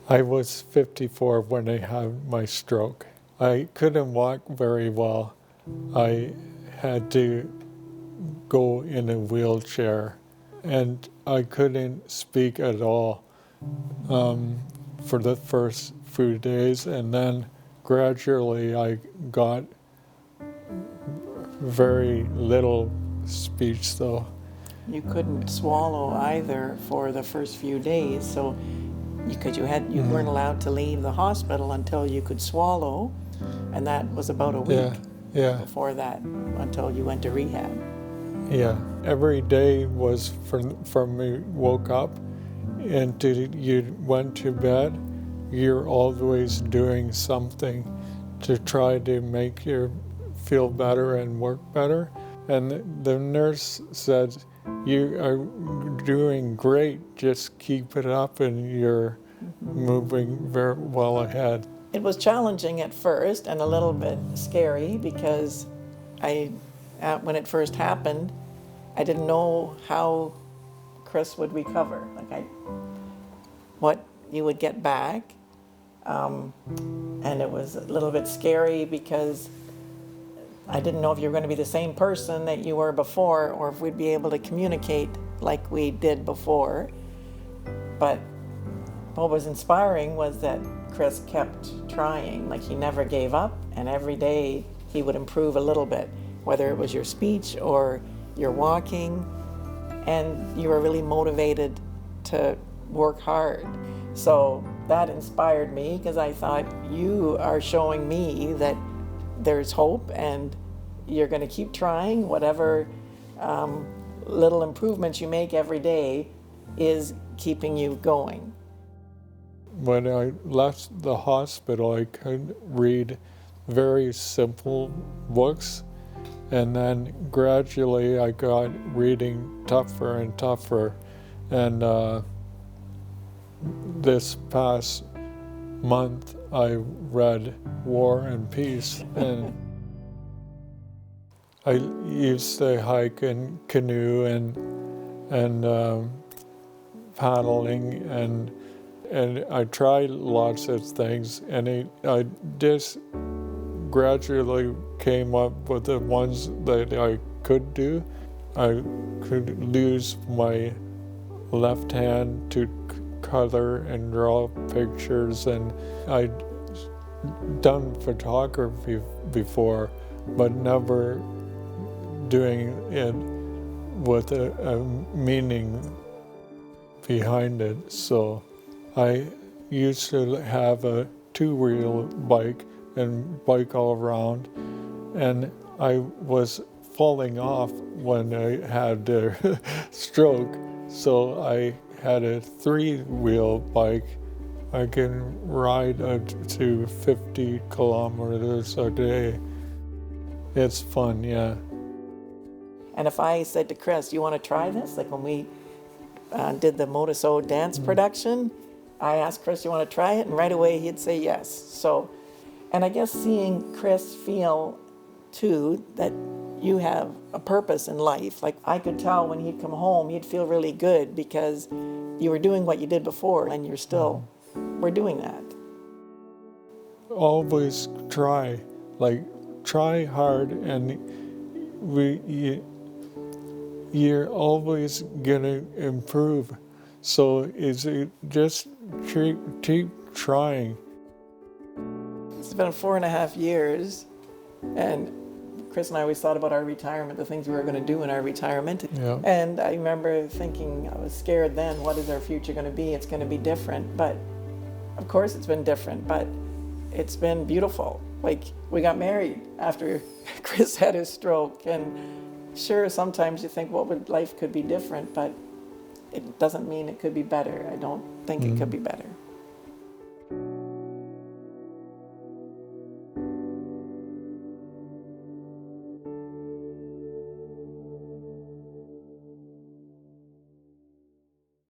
I was 54 when I had my stroke. I couldn't walk very well. I had to go in a wheelchair, and I couldn't speak at all for the first few days, and then gradually I got very little speech though. You couldn't swallow either for the first few days, so because you weren't allowed to leave the hospital until you could swallow, and that was about a week before that, until you went to rehab. Yeah, every day was from you woke up until you went to bed, you're always doing something to try to make you feel better and work better. And the nurse said, "You are doing great, just keep it up and you're moving very well ahead." It was challenging at first and a little bit scary because when it first happened, I didn't know how Chris would recover, what you would get back. And it was a little bit scary because I didn't know if you were going to be the same person that you were before or if we'd be able to communicate like we did before. But what was inspiring was that Chris kept trying, he never gave up, and every day he would improve a little bit, whether it was your speech or your walking, and you were really motivated to work hard. So that inspired me because I thought, you are showing me that there's hope and you're going to keep trying. Whatever little improvements you make every day is keeping you going. When I left the hospital, I could read very simple books, and then gradually I got reading tougher and tougher. And this past month I read War and Peace, and I used to hike and canoe and paddling, and I tried lots of things, and I just gradually came up with the ones that I could do. I could use my left hand to color and draw pictures, and I'd done photography before, but never doing it with a meaning behind it. So I used to have a two-wheel bike and bike all around, and I was falling off when I had a stroke, so I had a three-wheel bike. I can ride up to 50 kilometers a day. It's fun, yeah. And if I said to Chris, "You want to try this?" Like when we did the Motoso dance production, I asked Chris, "You want to try it?" And right away he'd say yes. So, and I guess seeing Chris feel too that you have a purpose in life. Like I could tell when he'd come home, he'd feel really good because you were doing what you did before, and we're doing that. Always try hard, and you're always gonna improve. So just keep trying. It's been 4.5 years, and Chris and I always thought about our retirement, the things we were going to do in our retirement. Yeah. And I remember thinking, I was scared then, what is our future going to be? It's going to be different. But of course it's been different, but it's been beautiful. Like we got married after Chris had his stroke, and sure, sometimes you think, life could be different, but it doesn't mean it could be better. I don't think it could be better.